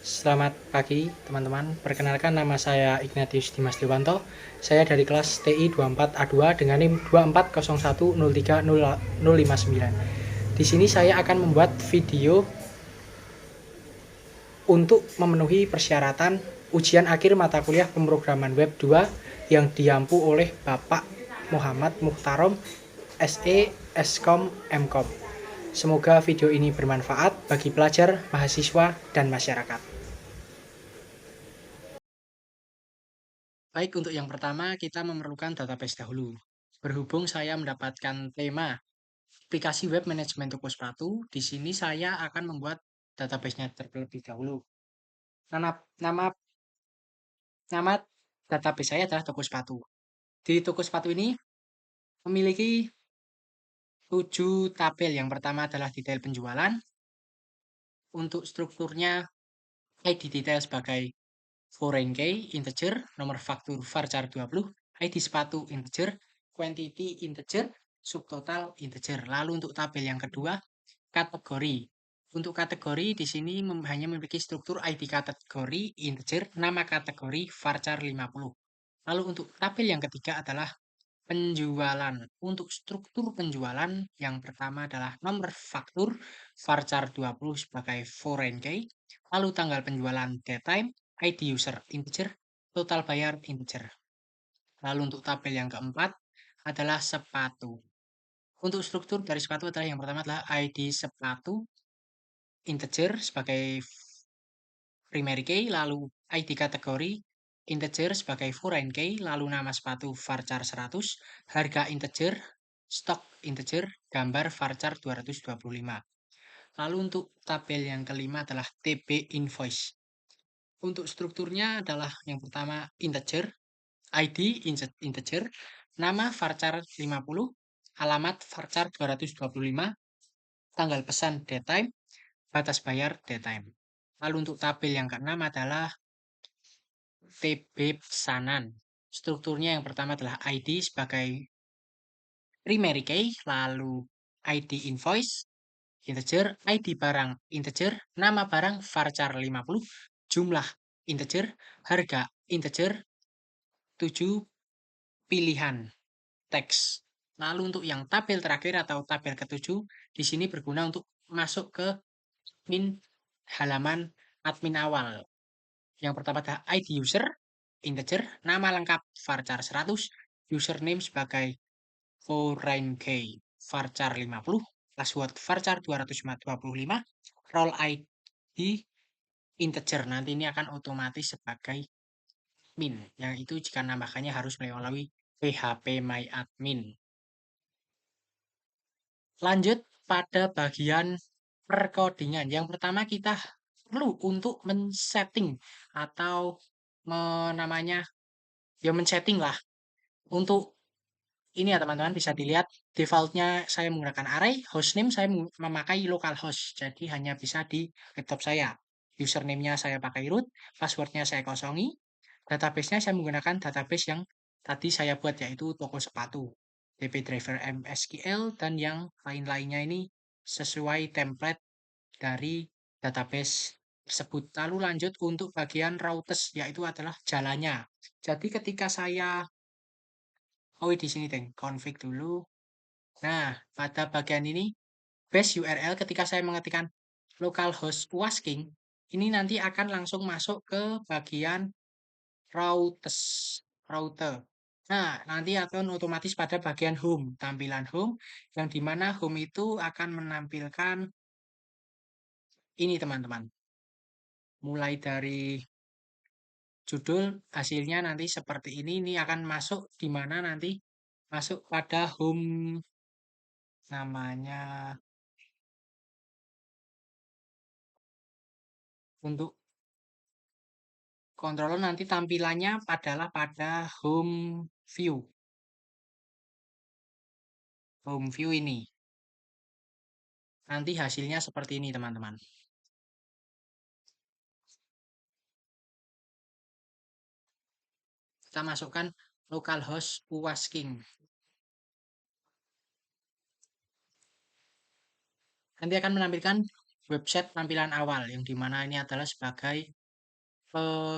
Selamat pagi teman-teman, perkenalkan nama saya Ignatius Dimas Dewanto. Saya dari kelas TI 24A2 dengan NIM 240103059. Di sini saya akan membuat video untuk memenuhi persyaratan ujian akhir mata kuliah pemrograman web 2 yang diampu oleh Bapak Muhammad Muhtarom SE Eskom Mkom. Semoga video ini bermanfaat bagi pelajar, mahasiswa, dan masyarakat. Baik, untuk yang pertama kita memerlukan database dahulu. Berhubung saya mendapatkan tema aplikasi web manajemen toko sepatu, di sini saya akan membuat database-nya terlebih dahulu. Nama, nama, nama database saya adalah toko sepatu. Di toko sepatu ini memiliki 7 tabel. Yang pertama adalah detail penjualan. Untuk strukturnya, ID detail sebagai foreign key, integer, nomor faktur varchar 20, ID sepatu integer, quantity integer, subtotal integer. Lalu untuk tabel yang kedua, kategori. Untuk kategori di sini hanya memiliki struktur ID kategori integer, nama kategori varchar 50. Lalu untuk tabel yang ketiga adalah penjualan. Untuk struktur penjualan yang pertama adalah nomor faktur varchar 20 sebagai foreign key, lalu tanggal penjualan date time, ID user integer, total bayar integer. Lalu untuk tabel yang keempat adalah sepatu. Untuk struktur dari sepatu adalah yang pertama adalah ID sepatu integer sebagai primary key, lalu ID kategori integer sebagai foreign key, lalu nama sepatu varchar 100, harga integer, stok integer, gambar varchar 225. Lalu untuk tabel yang kelima adalah TB invoice. Untuk strukturnya adalah yang pertama integer, ID integer, nama varchar 50, alamat varchar 225, tanggal pesan date time, batas bayar date time. Lalu untuk tabel yang keenam adalah TB pesanan. Strukturnya yang pertama adalah ID sebagai primary key, lalu ID invoice, integer, ID barang, integer, nama barang, varchar 50, jumlah, integer, harga, integer, 7 pilihan, teks. Lalu untuk yang tabel terakhir atau tabel ketujuh, di sini berguna untuk masuk ke admin halaman admin awal. Yang pertama adalah ID user, integer, nama lengkap varchar 100, username sebagai foreign key varchar 50, password varchar 225, role ID integer. Nanti ini akan otomatis sebagai admin, yang itu jika nambahkannya harus melalui PHP My Admin. Lanjut pada bagian perkodingan. Yang pertama kita perlu untuk men-setting atau namanya ya men-setting lah. Untuk ini ya teman-teman bisa dilihat defaultnya saya menggunakan array, hostname saya memakai localhost. Jadi hanya bisa di laptop saya. Username-nya saya pakai root, passwordnya saya kosongi. Database-nya saya menggunakan database yang tadi saya buat yaitu toko sepatu. DB driver MSQL dan yang lain-lainnya ini sesuai template dari database tersebut. Lalu lanjut untuk bagian routes yaitu adalah jalannya. Jadi ketika saya di sini deh, config dulu. Nah, pada bagian ini base URL ketika saya mengetikkan localhost wasking, ini nanti akan langsung masuk ke bagian routes, router. Nah, nanti akan otomatis pada bagian home, tampilan home, yang dimana home itu akan menampilkan ini teman-teman. Mulai dari judul, hasilnya nanti seperti ini akan masuk di mana nanti masuk pada home namanya. Untuk controller nanti tampilannya adalah pada home view. Home view ini. Nanti hasilnya seperti ini teman-teman. Kita masukkan localhost wasking. Nanti akan menampilkan website tampilan awal yang dimana ini adalah sebagai eh,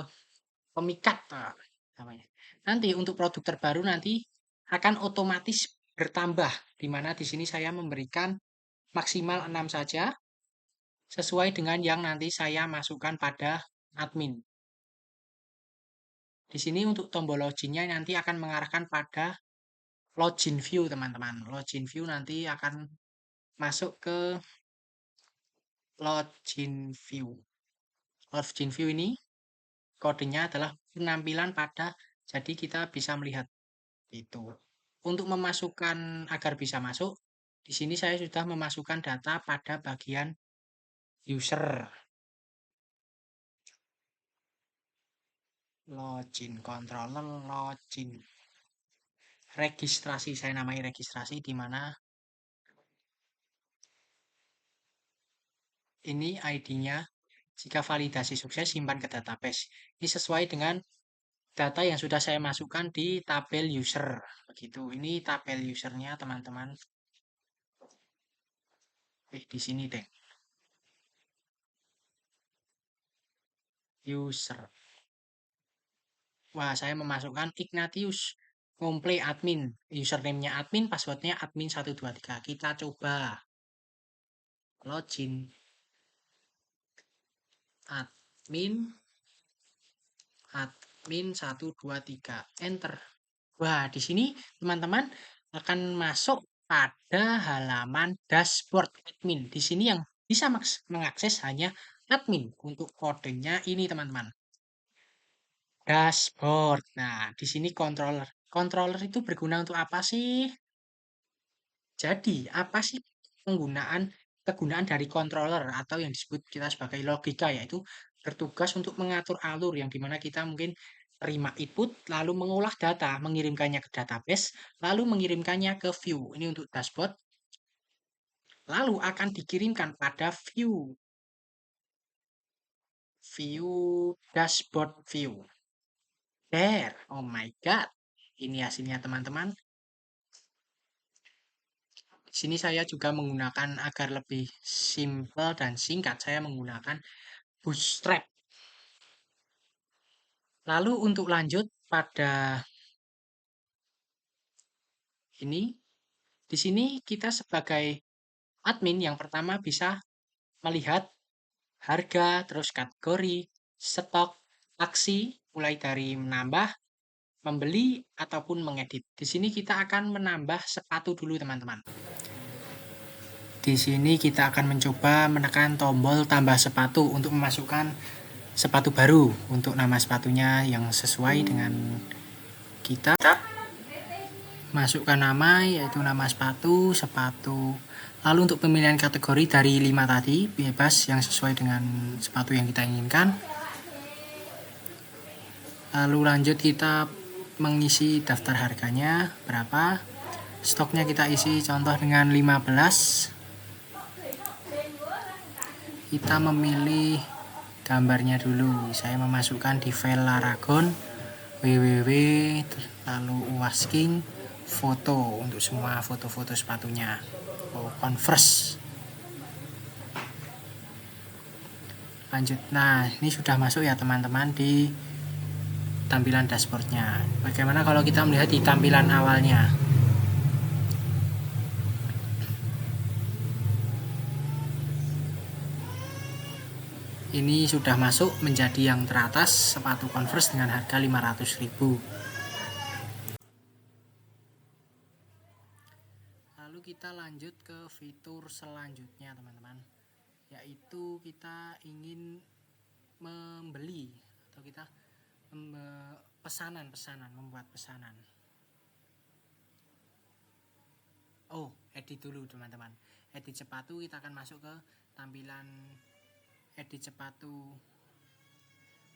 pemikat namanya. Nanti untuk produk terbaru nanti akan otomatis bertambah, di mana di sini saya memberikan maksimal 6 saja sesuai dengan yang nanti saya masukkan pada admin. Di sini untuk tombol loginnya nanti akan mengarahkan pada login view teman-teman. Login view nanti akan masuk ke login view. Login view ini kodenya adalah penampilan pada, jadi kita bisa melihat itu. Untuk memasukkan agar bisa masuk, di sini saya sudah memasukkan data pada bagian user. Login controller, login. Registrasi, saya namai registrasi, di mana ini ID-nya. Jika validasi sukses, simpan ke database. Ini sesuai dengan data yang sudah saya masukkan di tabel user. Begitu. Ini tabel usernya, teman-teman. Di sini deh. User. Wah, saya memasukkan Ignatius. Komple admin. Username-nya admin, passwordnya admin 123. Kita coba. Login. Admin. Admin 123. Enter. Wah, di sini teman-teman akan masuk pada halaman dashboard admin. Di sini yang bisa mengakses hanya admin. Untuk kodenya ini teman-teman. Dashboard. Nah, di sini controller. Controller itu berguna untuk apa sih? Jadi, apa sih kegunaan dari controller atau yang disebut kita sebagai logika, yaitu bertugas untuk mengatur alur yang dimana kita mungkin terima input, lalu mengolah data, mengirimkannya ke database, lalu mengirimkannya ke view. Ini untuk dashboard. Lalu akan dikirimkan pada dashboard view. There, oh my god. Ini hasilnya teman-teman. Di sini saya juga menggunakan agar lebih simple dan singkat, saya menggunakan Bootstrap. Lalu untuk lanjut pada ini, di sini kita sebagai admin yang pertama bisa melihat harga, terus kategori, stok, aksi, mulai dari menambah, membeli, ataupun mengedit. Di sini kita akan menambah sepatu dulu teman-teman. Di sini kita akan mencoba menekan tombol tambah sepatu untuk memasukkan sepatu baru untuk nama sepatunya yang sesuai dengan kita. Masukkan nama, yaitu nama sepatu. Lalu untuk pemilihan kategori dari 5 tadi, bebas yang sesuai dengan sepatu yang kita inginkan. Lalu lanjut kita mengisi daftar harganya berapa. Stoknya kita isi contoh dengan 15. Kita memilih gambarnya dulu. Saya memasukkan di file Laragon, www, lalu Wasking, foto untuk semua foto-foto sepatunya. Converse. Lanjut. Nah, ini sudah masuk ya teman-teman di tampilan dashboardnya. Bagaimana kalau kita melihat di tampilan awalnya? Ini sudah masuk menjadi yang teratas, sepatu Converse dengan harga 500.000. Lalu kita lanjut ke fitur selanjutnya teman-teman, yaitu kita ingin membeli atau kita membuat pesanan. Oh, edit dulu teman-teman. Edit sepatu, kita akan masuk ke tampilan edit sepatu.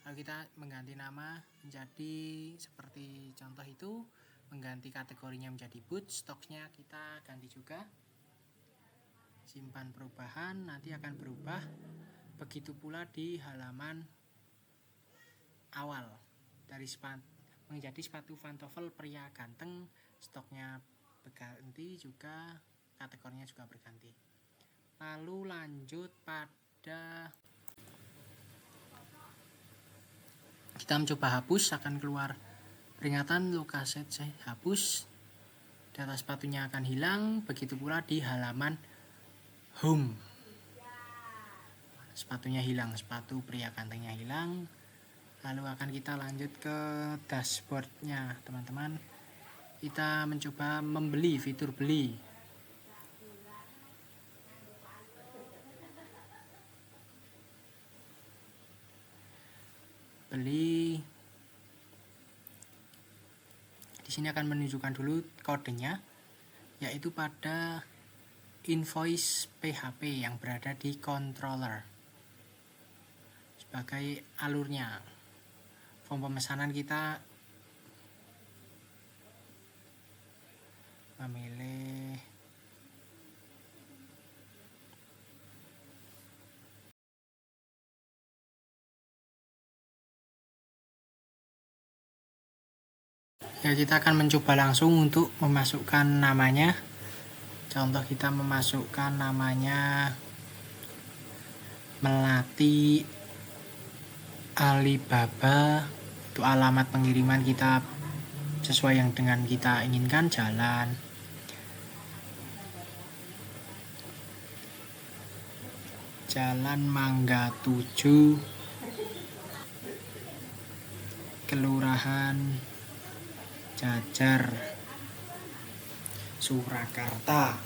Lalu kita mengganti nama menjadi seperti contoh itu, mengganti kategorinya menjadi boot, stoknya kita ganti juga. Simpan perubahan, nanti akan berubah. Begitu pula di halaman awal dari menjadi sepatu pantofel pria ganteng, stoknya berganti juga, kategorinya juga berganti. Lalu lanjut pada ada kita mencoba hapus, akan keluar peringatan lokasi hapus, data sepatunya akan hilang. Begitu pula di halaman home, sepatunya hilang, sepatu pria gantengnya hilang. Lalu akan kita lanjut ke dashboardnya teman-teman. Kita mencoba membeli fitur beli. Di sini akan menunjukkan dulu kodenya, yaitu pada invoice PHP yang berada di controller sebagai alurnya. Form pemesanan kita memilih ya, kita akan mencoba langsung untuk memasukkan namanya. Contoh kita memasukkan namanya Melati Alibaba. Untuk alamat pengiriman kita sesuai yang dengan kita inginkan, Jalan Mangga 7, Kelurahan Jajar, Surakarta.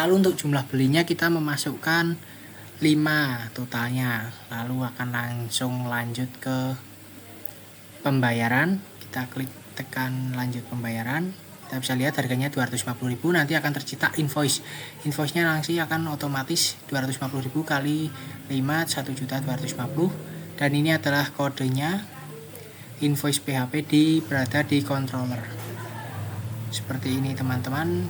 Lalu untuk jumlah belinya kita memasukkan 5 totalnya. Lalu akan langsung lanjut ke pembayaran. Kita klik tekan lanjut pembayaran. Kita bisa lihat harganya 250.000, nanti akan tercetak invoice. Invoice-nya nanti akan otomatis 250.000 kali 5, 1.250.000. Dan ini adalah kodenya invoice PHP berada di controller. Seperti ini teman-teman.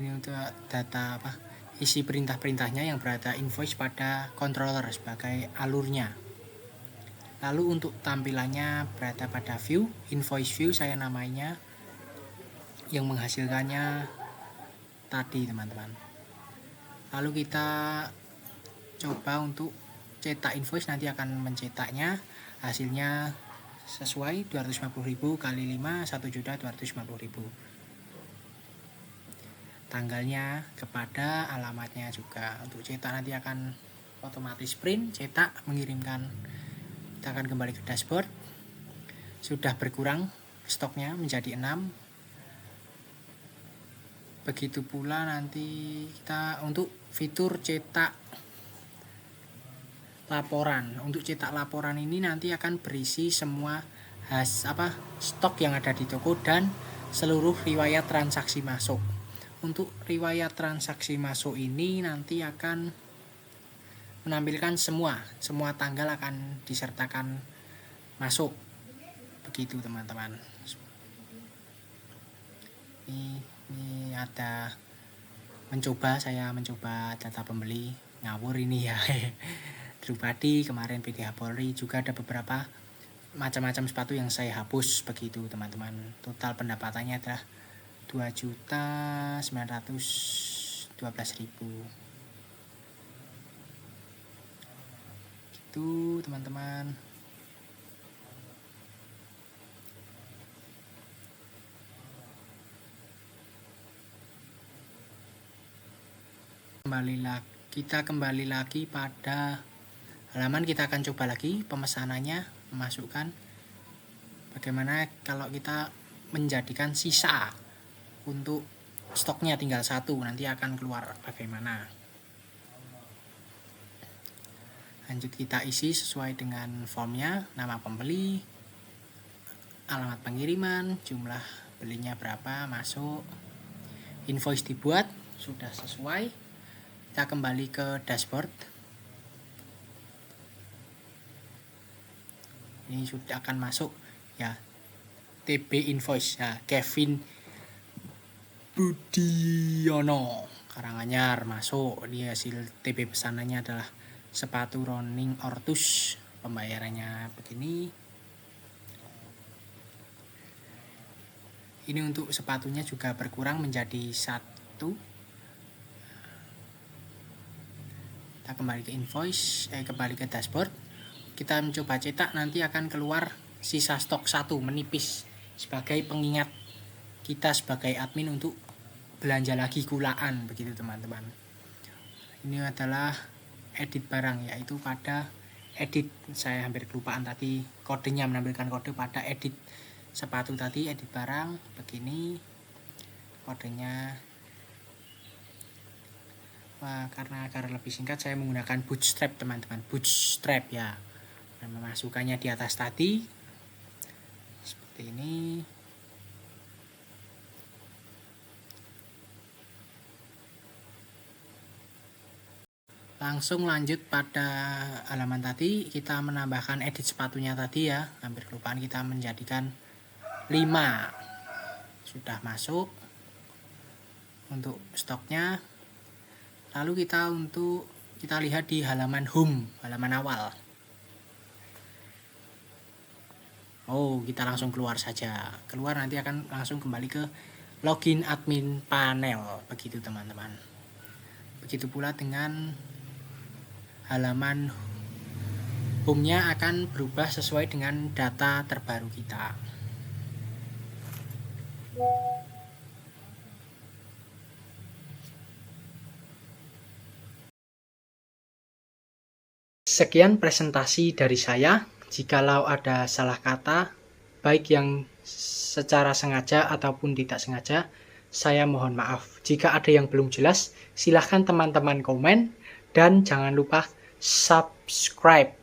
Ini untuk data isi perintah-perintahnya yang berada invoice pada controller sebagai alurnya. Lalu untuk tampilannya berada pada view, invoice view saya namanya, yang menghasilkannya tadi teman-teman. Lalu kita coba untuk cetak invoice, nanti akan mencetaknya, hasilnya sesuai 250.000 kali 5, 1.250.000. Tanggalnya kepada alamatnya juga. Untuk cetak nanti akan otomatis print, cetak, mengirimkan. Kita akan kembali ke dashboard. Sudah berkurang stoknya menjadi 6. Begitu pula nanti kita untuk fitur cetak laporan. Untuk cetak laporan ini nanti akan berisi semua stok yang ada di toko dan seluruh riwayat transaksi masuk. Untuk riwayat transaksi masuk ini nanti akan menampilkan semua tanggal akan disertakan masuk. Begitu teman-teman. Ini ada saya mencoba data pembeli, ngawur ini ya. Drupadi, kemarin PDH Polri, juga ada beberapa macam-macam sepatu yang saya hapus. Begitu teman-teman. Total pendapatannya adalah 2.912.000. Gitu teman-teman. Kita kembali lagi pada halaman. Kita akan coba lagi pemesanannya, memasukkan bagaimana kalau kita menjadikan sisa untuk stoknya tinggal 1, nanti akan keluar bagaimana. Lanjut kita isi sesuai dengan formnya, nama pembeli, alamat pengiriman, jumlah belinya berapa, masuk, invoice dibuat, sudah sesuai. Kita kembali ke dashboard. Ini sudah akan masuk ya, TB invoice ya, Kevin Budiono Karanganyar masuk. Ini hasil TB pesanannya adalah sepatu running Ortus. Pembayarannya begini. Ini untuk sepatunya juga berkurang menjadi 1. Kita kembali ke invoice, kembali ke dashboard. Kita mencoba cetak, nanti akan keluar sisa stok 1 menipis sebagai pengingat kita sebagai admin untuk belanja lagi kulaan, begitu teman-teman. Ini adalah edit barang, yaitu pada edit, saya hampir kelupaan tadi kodenya, menampilkan kode pada edit sepatu tadi, edit barang begini kodenya. Wah, karena agar lebih singkat saya menggunakan bootstrap teman-teman, bootstrap ya, dan memasukkannya di atas tadi seperti ini. Langsung lanjut pada halaman tadi, kita menambahkan edit sepatunya tadi ya, hampir kelupaan, kita menjadikan 5. Sudah masuk untuk stoknya. Lalu kita lihat di halaman home, halaman awal. Oh, kita langsung keluar saja. Keluar, nanti akan langsung kembali ke login admin panel, begitu teman-teman. Begitu pula dengan halaman home-nya akan berubah sesuai dengan data terbaru kita. Sekian presentasi dari saya. Jikalau ada salah kata, baik yang secara sengaja ataupun tidak sengaja, saya mohon maaf. Jika ada yang belum jelas, silahkan teman-teman komen, dan jangan lupa subscribe